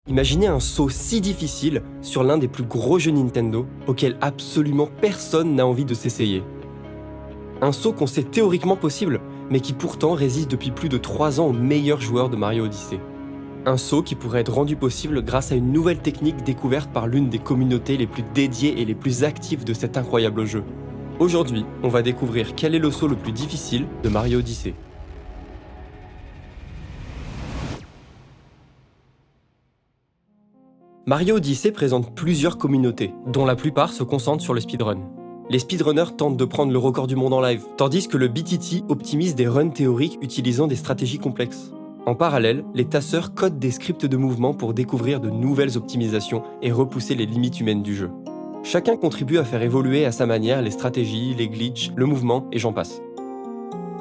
Imaginez un saut si difficile sur l'un des plus gros jeux Nintendo auquel absolument personne n'a envie de s'essayer. Un saut qu'on sait théoriquement possible, mais qui pourtant résiste depuis plus de 3 ans aux meilleurs joueurs de Mario Odyssey. Un saut qui pourrait être rendu possible grâce à une nouvelle technique découverte par l'une des communautés les plus dédiées et les plus actives de cet incroyable jeu. Aujourd'hui, on va découvrir quel est le saut le plus difficile de Mario Odyssey. Mario Odyssey présente plusieurs communautés, dont la plupart se concentrent sur le speedrun. Les speedrunners tentent de prendre le record du monde en live, tandis que le BTT optimise des runs théoriques utilisant des stratégies complexes. En parallèle, les tasseurs codent des scripts de mouvement pour découvrir de nouvelles optimisations et repousser les limites humaines du jeu. Chacun contribue à faire évoluer à sa manière les stratégies, les glitches, le mouvement et j'en passe.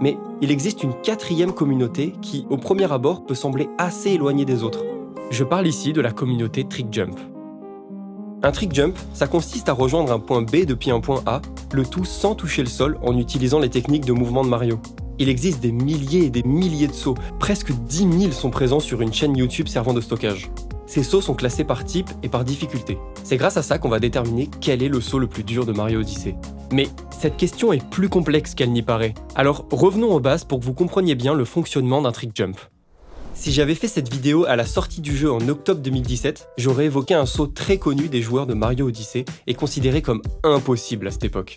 Mais il existe une 4e communauté qui, au premier abord, peut sembler assez éloignée des autres. Je parle ici de la communauté Trick Jump. Un Trick Jump, ça consiste à rejoindre un point B depuis un point A, le tout sans toucher le sol en utilisant les techniques de mouvement de Mario. Il existe des milliers et des milliers de sauts, presque 10 000 sont présents sur une chaîne YouTube servant de stockage. Ces sauts sont classés par type et par difficulté. C'est grâce à ça qu'on va déterminer quel est le saut le plus dur de Mario Odyssey. Mais cette question est plus complexe qu'elle n'y paraît. Alors revenons aux bases pour que vous compreniez bien le fonctionnement d'un Trick Jump. Si j'avais fait cette vidéo à la sortie du jeu en octobre 2017, j'aurais évoqué un saut très connu des joueurs de Mario Odyssey et considéré comme impossible à cette époque.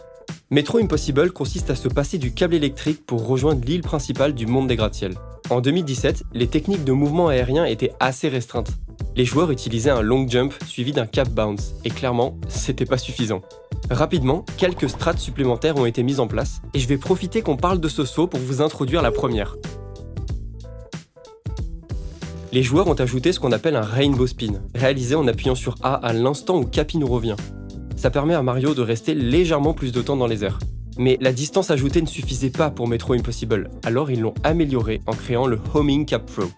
Metro Impossible consiste à se passer du câble électrique pour rejoindre l'île principale du monde des gratte-ciels. En 2017, les techniques de mouvement aérien étaient assez restreintes. Les joueurs utilisaient un long jump suivi d'un cap bounce, et clairement, c'était pas suffisant. Rapidement, quelques strates supplémentaires ont été mises en place, et je vais profiter qu'on parle de ce saut pour vous introduire la première. Les joueurs ont ajouté ce qu'on appelle un Rainbow Spin, réalisé en appuyant sur A à l'instant où Cappy nous revient. Ça permet à Mario de rester légèrement plus de temps dans les airs. Mais la distance ajoutée ne suffisait pas pour Metro Impossible, alors ils l'ont amélioré en créant le Homing Cap Throw.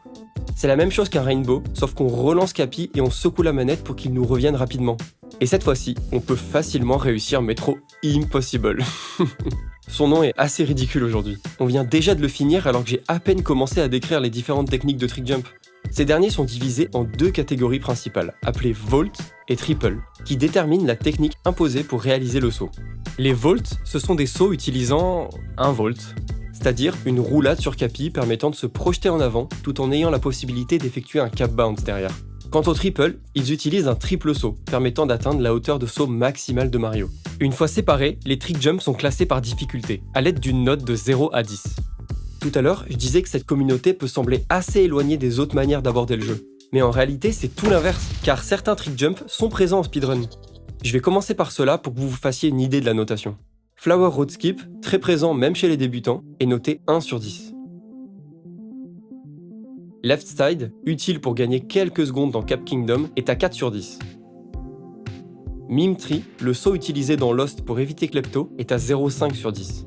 C'est la même chose qu'un Rainbow, sauf qu'on relance Cappy et on secoue la manette pour qu'il nous revienne rapidement. Et cette fois-ci, on peut facilement réussir Metro Impossible. Son nom est assez ridicule aujourd'hui. On vient déjà de le finir alors que j'ai à peine commencé à décrire les différentes techniques de Trick Jump. Ces derniers sont divisés en 2 catégories principales, appelées Vault et Triple, qui déterminent la technique imposée pour réaliser le saut. Les Vaults, ce sont des sauts utilisant un Vault, c'est-à-dire une roulade sur Cappy permettant de se projeter en avant tout en ayant la possibilité d'effectuer un cap bounce derrière. Quant au Triple, ils utilisent un triple saut, permettant d'atteindre la hauteur de saut maximale de Mario. Une fois séparés, les Trick Jumps sont classés par difficulté, à l'aide d'une note de 0 à 10. Tout à l'heure, je disais que cette communauté peut sembler assez éloignée des autres manières d'aborder le jeu. Mais en réalité, c'est tout l'inverse, car certains Trick Jumps sont présents en speedrun. Je vais commencer par cela pour que vous vous fassiez une idée de la notation. Flower Road Skip, très présent même chez les débutants, est noté 1 sur 10. Left Side, utile pour gagner quelques secondes dans Cap Kingdom, est à 4 sur 10. Mime Tree, le saut utilisé dans Lost pour éviter Klepto, est à 0,5 sur 10.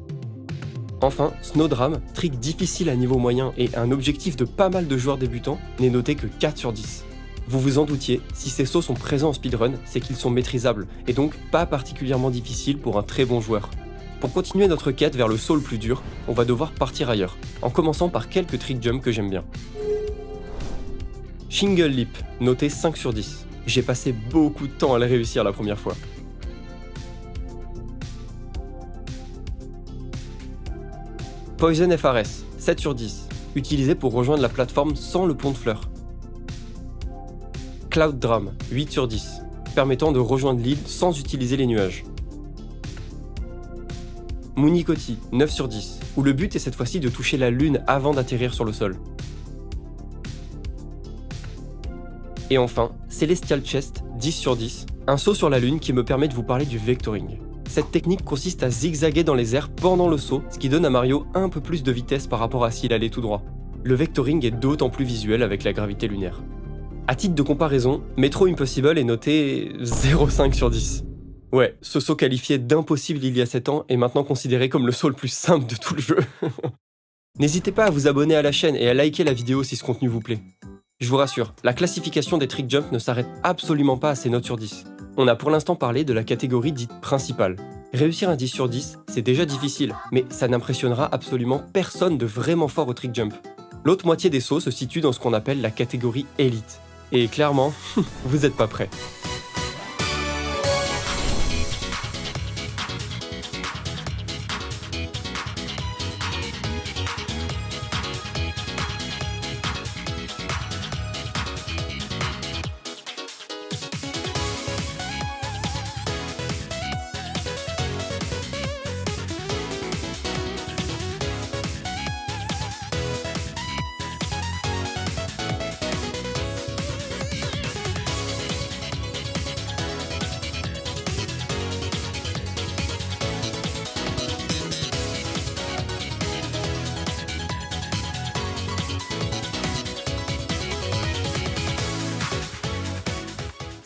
Enfin, Snowdram, trick difficile à niveau moyen et un objectif de pas mal de joueurs débutants, n'est noté que 4 sur 10. Vous vous en doutiez, si ces sauts sont présents en speedrun, c'est qu'ils sont maîtrisables, et donc pas particulièrement difficiles pour un très bon joueur. Pour continuer notre quête vers le saut le plus dur, on va devoir partir ailleurs, en commençant par quelques trick jumps que j'aime bien. Shingle Leap, noté 5 sur 10. J'ai passé beaucoup de temps à le réussir la première fois. Poison FRS, 7 sur 10, utilisé pour rejoindre la plateforme sans le pont de fleurs. Cloud Drum, 8 sur 10, permettant de rejoindre l'île sans utiliser les nuages. Moonikoti, 9 sur 10, où le but est cette fois-ci de toucher la lune avant d'atterrir sur le sol. Et enfin, Celestial Chest, 10 sur 10, un saut sur la lune qui me permet de vous parler du vectoring. Cette technique consiste à zigzaguer dans les airs pendant le saut, ce qui donne à Mario un peu plus de vitesse par rapport à s'il allait tout droit. Le vectoring est d'autant plus visuel avec la gravité lunaire. À titre de comparaison, Metro Impossible est noté 0,5 sur 10. Ouais, ce saut qualifié d'impossible il y a 7 ans est maintenant considéré comme le saut le plus simple de tout le jeu. N'hésitez pas à vous abonner à la chaîne et à liker la vidéo si ce contenu vous plaît. Je vous rassure, la classification des trick jumps ne s'arrête absolument pas à ces notes sur 10. On a pour l'instant parlé de la catégorie dite principale. Réussir un 10 sur 10, c'est déjà difficile, mais ça n'impressionnera absolument personne de vraiment fort au trick jump. L'autre moitié des sauts se situe dans ce qu'on appelle la catégorie élite. Et clairement, vous n'êtes pas prêts.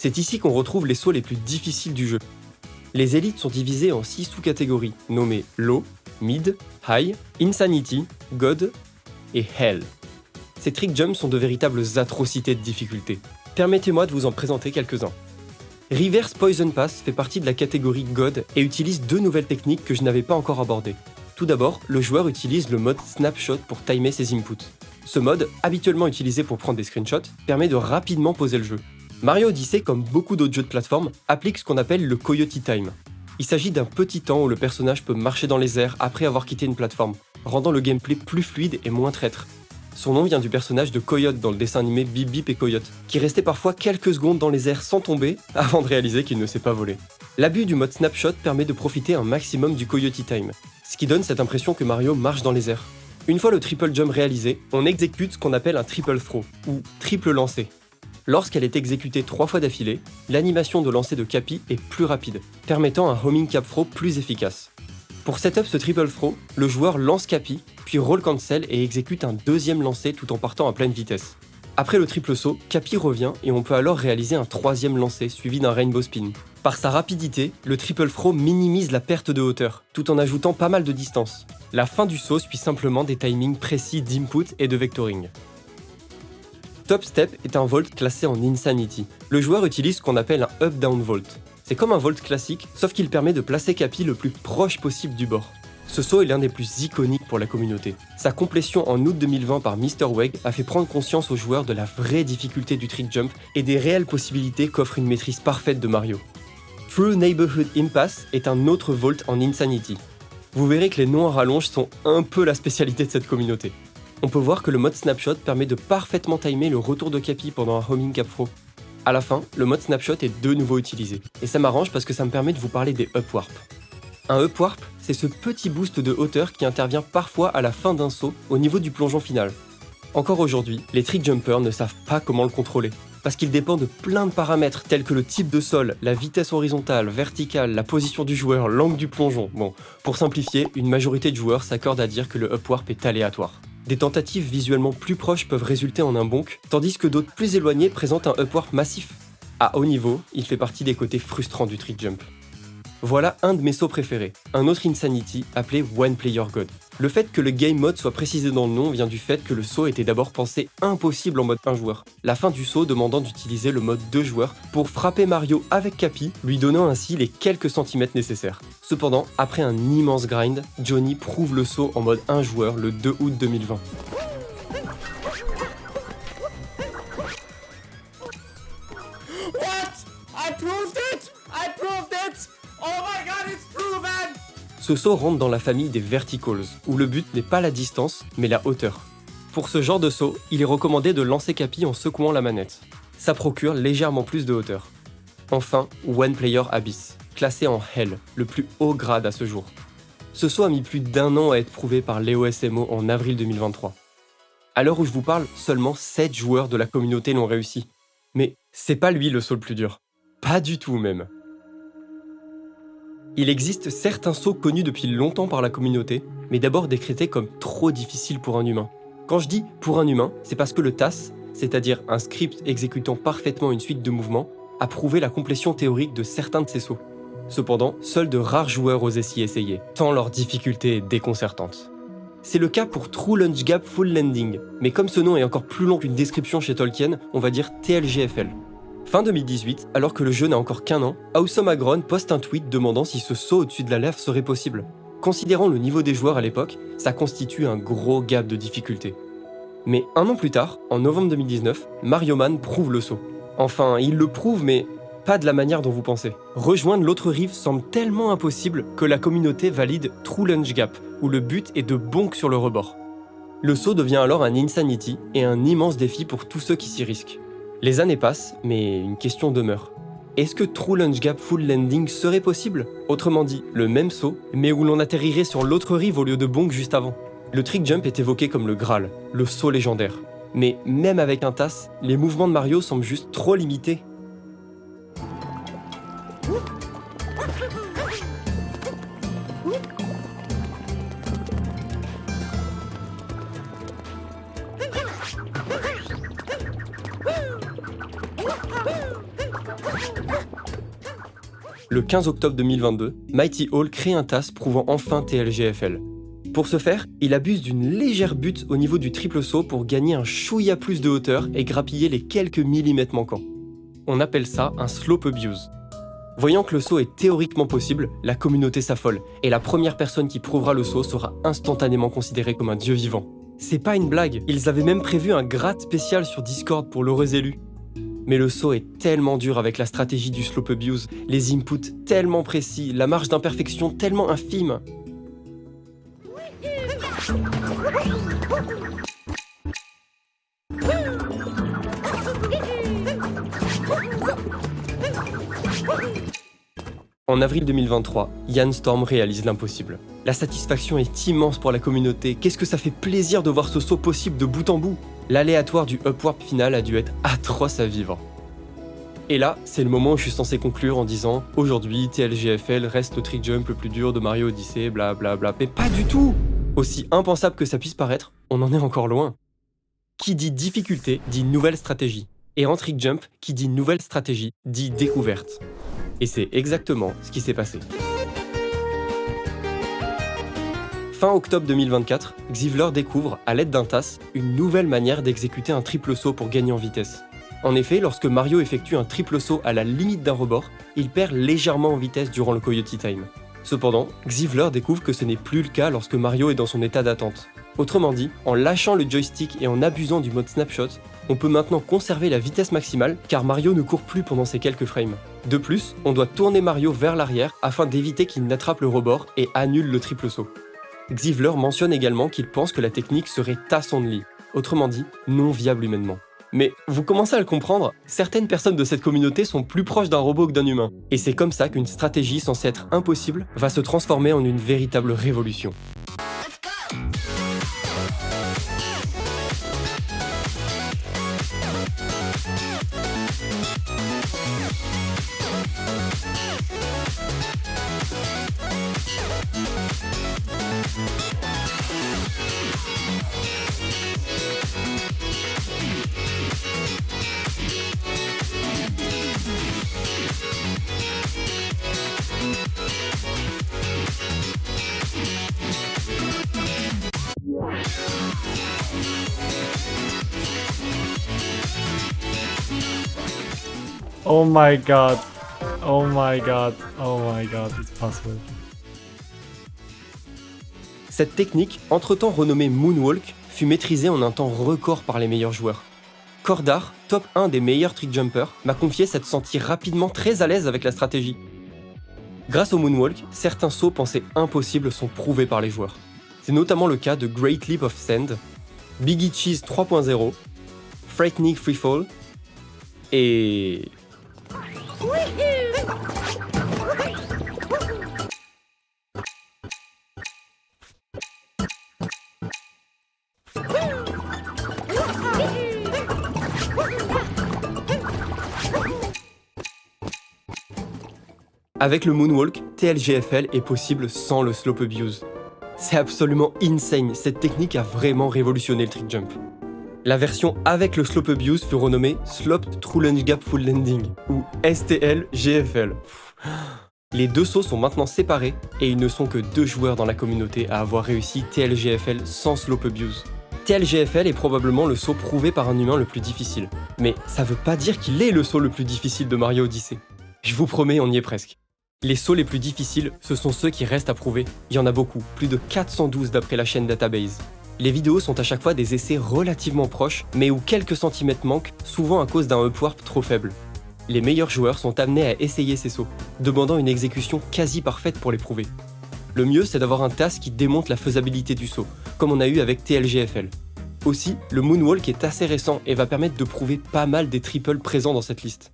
C'est ici qu'on retrouve les sauts les plus difficiles du jeu. Les élites sont divisées en 6 sous-catégories, nommées Low, Mid, High, Insanity, God et Hell. Ces trick jumps sont de véritables atrocités de difficulté. Permettez-moi de vous en présenter quelques-uns. Reverse Poison Pass fait partie de la catégorie God et utilise 2 nouvelles techniques que je n'avais pas encore abordées. Tout d'abord, le joueur utilise le mode Snapshot pour timer ses inputs. Ce mode, habituellement utilisé pour prendre des screenshots, permet de rapidement poser le jeu. Mario Odyssey, comme beaucoup d'autres jeux de plateforme, applique ce qu'on appelle le Coyote Time. Il s'agit d'un petit temps où le personnage peut marcher dans les airs après avoir quitté une plateforme, rendant le gameplay plus fluide et moins traître. Son nom vient du personnage de Coyote dans le dessin animé Bip Bip et Coyote, qui restait parfois quelques secondes dans les airs sans tomber avant de réaliser qu'il ne sait pas voler. L'abus du mode Snapshot permet de profiter un maximum du Coyote Time, ce qui donne cette impression que Mario marche dans les airs. Une fois le triple jump réalisé, on exécute ce qu'on appelle un triple throw, ou triple lancer. Lorsqu'elle est exécutée 3 fois d'affilée, l'animation de lancer de Cappy est plus rapide, permettant un homing cap throw plus efficace. Pour setup ce triple throw, le joueur lance Cappy, puis roll cancel et exécute un deuxième lancer tout en partant à pleine vitesse. Après le triple saut, Cappy revient et on peut alors réaliser un troisième lancer suivi d'un rainbow spin. Par sa rapidité, le triple throw minimise la perte de hauteur, tout en ajoutant pas mal de distance. La fin du saut suit simplement des timings précis d'input et de vectoring. Top Step est un vault classé en Insanity. Le joueur utilise ce qu'on appelle un up-down vault. C'est comme un vault classique, sauf qu'il permet de placer Cappy le plus proche possible du bord. Ce saut est l'un des plus iconiques pour la communauté. Sa complétion en août 2020 par Mr. Weg a fait prendre conscience aux joueurs de la vraie difficulté du trick jump et des réelles possibilités qu'offre une maîtrise parfaite de Mario. True Neighborhood Impasse est un autre vault en Insanity. Vous verrez que les noms à rallonge sont un peu la spécialité de cette communauté. On peut voir que le mode Snapshot permet de parfaitement timer le retour de Cappy pendant un homing cap throw. A la fin, le mode Snapshot est de nouveau utilisé. Et ça m'arrange parce que ça me permet de vous parler des upwarp. Un upwarp, c'est ce petit boost de hauteur qui intervient parfois à la fin d'un saut au niveau du plongeon final. Encore aujourd'hui, les trick jumpers ne savent pas comment le contrôler, parce qu'il dépend de plein de paramètres tels que le type de sol, la vitesse horizontale, verticale, la position du joueur, l'angle du plongeon. Bon, pour simplifier, une majorité de joueurs s'accordent à dire que le upwarp est aléatoire. Des tentatives visuellement plus proches peuvent résulter en un bonk, tandis que d'autres plus éloignés présentent un upwarp massif. À haut niveau, il fait partie des côtés frustrants du trick jump. Voilà un de mes sauts préférés, un autre Insanity appelé One Player God. Le fait que le game mode soit précisé dans le nom vient du fait que le saut était d'abord pensé impossible en mode 1 joueur, la fin du saut demandant d'utiliser le mode 2 joueurs pour frapper Mario avec Cappy, lui donnant ainsi les quelques centimètres nécessaires. Cependant, après un immense grind, Johnny prouve le saut en mode 1 joueur le 2 août 2020. Ce saut rentre dans la famille des verticals, où le but n'est pas la distance, mais la hauteur. Pour ce genre de saut, il est recommandé de lancer Cappy en secouant la manette. Ça procure légèrement plus de hauteur. Enfin, One Player Abyss, classé en Hell, le plus haut grade à ce jour. Ce saut a mis plus d'1 an à être prouvé par Leo SMO en avril 2023. À l'heure où je vous parle, seulement 7 joueurs de la communauté l'ont réussi. Mais c'est pas lui le saut le plus dur. Pas du tout même. Il existe certains sauts connus depuis longtemps par la communauté, mais d'abord décrétés comme trop difficiles pour un humain. Quand je dis pour un humain, c'est parce que le TAS, c'est-à-dire un script exécutant parfaitement une suite de mouvements, a prouvé la complétion théorique de certains de ces sauts. Cependant, seuls de rares joueurs osent s'y essayer, tant leur difficulté est déconcertante. C'est le cas pour True Launch Gap Full Landing, mais comme ce nom est encore plus long qu'une description chez Tolkien, on va dire TLGFL. Fin 2018, alors que le jeu n'a encore qu'un an, Awesome Agron poste un tweet demandant si ce saut au-dessus de la lave serait possible. Considérant le niveau des joueurs à l'époque, ça constitue un gros gap de difficulté. Mais un an plus tard, en novembre 2019, Mario Man prouve le saut. Enfin, il le prouve, mais pas de la manière dont vous pensez. Rejoindre l'autre rive semble tellement impossible que la communauté valide True Lunge Gap, où le but est de bonk sur le rebord. Le saut devient alors un insanity et un immense défi pour tous ceux qui s'y risquent. Les années passent, mais une question demeure. Est-ce que True Lunge Gap Full Landing serait possible ? Autrement dit, le même saut, mais où l'on atterrirait sur l'autre rive au lieu de bonk juste avant. Le trick jump est évoqué comme le Graal, le saut légendaire. Mais même avec un TAS, les mouvements de Mario semblent juste trop limités. Le 15 octobre 2022, Mighty Hall crée un TAS prouvant enfin TLGFL. Pour ce faire, il abuse d'une légère butte au niveau du triple saut pour gagner un chouïa plus de hauteur et grappiller les quelques millimètres manquants. On appelle ça un slope abuse. Voyant que le saut est théoriquement possible, la communauté s'affole, et la première personne qui prouvera le saut sera instantanément considérée comme un dieu vivant. C'est pas une blague, ils avaient même prévu un gratte spécial sur Discord pour l'heureux élu. Mais le saut est tellement dur avec la stratégie du slope abuse, les inputs tellement précis, la marge d'imperfection tellement infime. En avril 2023, Ian Storm réalise l'impossible. La satisfaction est immense pour la communauté, qu'est-ce que ça fait plaisir de voir ce saut possible de bout en bout. L'aléatoire du upwarp final a dû être atroce à vivre. Et là, c'est le moment où je suis censé conclure en disant « Aujourd'hui, TLGFL reste le trick jump le plus dur de Mario Odyssey, blablabla. » Mais pas du tout! Aussi impensable que ça puisse paraître, on en est encore loin. Qui dit difficulté, dit nouvelle stratégie. Et en trick jump, qui dit nouvelle stratégie, dit découverte. Et c'est exactement ce qui s'est passé. Fin octobre 2024, Xivler découvre, à l'aide d'un TAS, une nouvelle manière d'exécuter un triple saut pour gagner en vitesse. En effet, lorsque Mario effectue un triple saut à la limite d'un rebord, il perd légèrement en vitesse durant le Coyote Time. Cependant, Xivler découvre que ce n'est plus le cas lorsque Mario est dans son état d'attente. Autrement dit, en lâchant le joystick et en abusant du mode snapshot, on peut maintenant conserver la vitesse maximale car Mario ne court plus pendant ces quelques frames. De plus, on doit tourner Mario vers l'arrière afin d'éviter qu'il n'attrape le rebord et annule le triple saut. Xivler mentionne également qu'il pense que la technique serait TAS only, autrement dit, non viable humainement. Mais vous commencez à le comprendre, certaines personnes de cette communauté sont plus proches d'un robot que d'un humain. Et c'est comme ça qu'une stratégie censée être impossible va se transformer en une véritable révolution. Oh my god. Oh my god. Oh my god, it's possible. Cette technique, entre-temps renommée Moonwalk, fut maîtrisée en un temps record par les meilleurs joueurs. Cordar, top 1 des meilleurs trick jumpers, m'a confié s'être senti rapidement très à l'aise avec la stratégie. Grâce au Moonwalk, certains sauts pensés impossibles sont prouvés par les joueurs. C'est notamment le cas de Great Leap of Sand, Biggie Cheese 3.0, Frightening Freefall et... Avec le Moonwalk, TLGFL est possible sans le slope abuse. C'est absolument insane, cette technique a vraiment révolutionné le trick jump. La version avec le slope abuse fut renommée Sloped True Lunge Gap Full Landing, ou STL-GFL. Les deux sauts sont maintenant séparés, et il ne sont que 2 joueurs dans la communauté à avoir réussi TLGFL sans slope abuse. TLGFL est probablement le saut prouvé par un humain le plus difficile. Mais ça veut pas dire qu'il est le saut le plus difficile de Mario Odyssey. Je vous promets, on y est presque. Les sauts les plus difficiles, ce sont ceux qui restent à prouver. Il y en a beaucoup, plus de 412 d'après la chaîne Database. Les vidéos sont à chaque fois des essais relativement proches, mais où quelques centimètres manquent, souvent à cause d'un upwarp trop faible. Les meilleurs joueurs sont amenés à essayer ces sauts, demandant une exécution quasi parfaite pour les prouver. Le mieux, c'est d'avoir un TAS qui démontre la faisabilité du saut, comme on a eu avec TLGFL. Aussi, le Moonwalk est assez récent et va permettre de prouver pas mal des triples présents dans cette liste.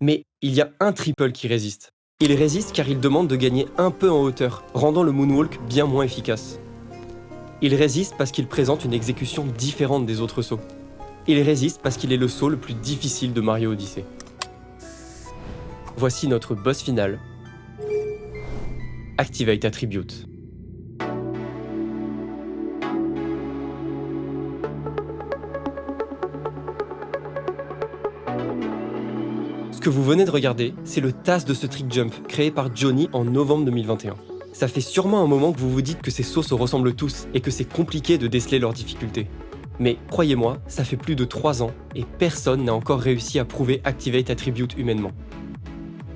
Mais il y a un triple qui résiste. Il résiste car il demande de gagner un peu en hauteur, rendant le Moonwalk bien moins efficace. Il résiste parce qu'il présente une exécution différente des autres sauts. Il résiste parce qu'il est le saut le plus difficile de Mario Odyssey. Voici notre boss final, Activate Attribute. Ce que vous venez de regarder, c'est le TAS de ce trick jump créé par Johnny en novembre 2021. Ça fait sûrement un moment que vous vous dites que ces sauts se ressemblent tous et que c'est compliqué de déceler leur difficulté. Mais croyez-moi, ça fait plus de 3 ans et personne n'a encore réussi à prouver Activate Attribute humainement.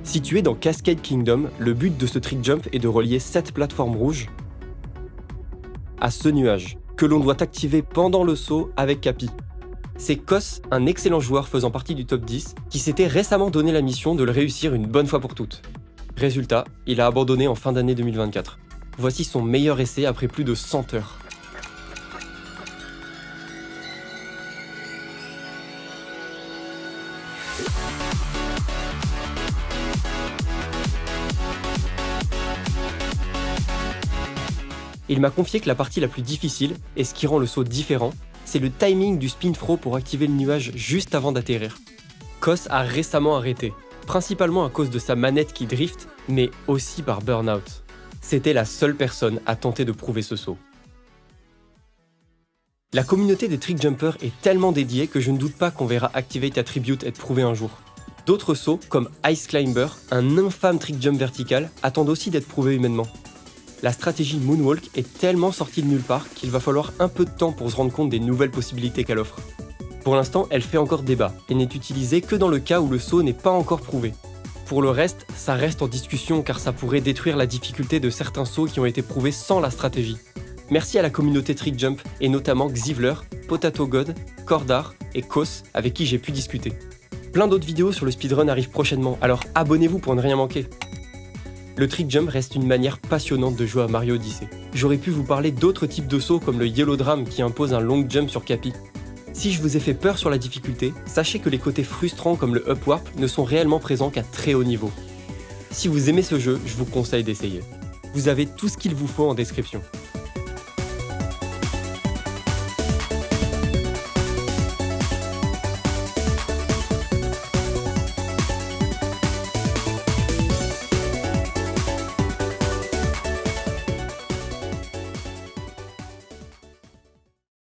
Situé dans Cascade Kingdom, le but de ce trick jump est de relier cette plateforme rouge à ce nuage, que l'on doit activer pendant le saut avec Cappy. C'est Kos, un excellent joueur faisant partie du top 10, qui s'était récemment donné la mission de le réussir une bonne fois pour toutes. Résultat, il a abandonné en fin d'année 2024. Voici son meilleur essai après plus de 100 heures. Il m'a confié que la partie la plus difficile, et ce qui rend le saut différent, c'est le timing du spin throw pour activer le nuage juste avant d'atterrir. Kos a récemment arrêté, principalement à cause de sa manette qui drift, mais aussi par burn-out. C'était la seule personne à tenter de prouver ce saut. La communauté des trick jumpers est tellement dédiée que je ne doute pas qu'on verra Activate Attribute être prouvé un jour. D'autres sauts, comme Ice Climber, un infâme trick jump vertical, attendent aussi d'être prouvés humainement. La stratégie Moonwalk est tellement sortie de nulle part qu'il va falloir un peu de temps pour se rendre compte des nouvelles possibilités qu'elle offre. Pour l'instant, elle fait encore débat et n'est utilisée que dans le cas où le saut n'est pas encore prouvé. Pour le reste, ça reste en discussion car ça pourrait détruire la difficulté de certains sauts qui ont été prouvés sans la stratégie. Merci à la communauté Trick Jump et notamment Xivler, Potato God, Cordar et Kos avec qui j'ai pu discuter. Plein d'autres vidéos sur le speedrun arrivent prochainement, alors abonnez-vous pour ne rien manquer. Le trick jump reste une manière passionnante de jouer à Mario Odyssey. J'aurais pu vous parler d'autres types de sauts comme le Yellow Drum qui impose un long jump sur Cappy. Si je vous ai fait peur sur la difficulté, sachez que les côtés frustrants comme le upwarp ne sont réellement présents qu'à très haut niveau. Si vous aimez ce jeu, je vous conseille d'essayer. Vous avez tout ce qu'il vous faut en description.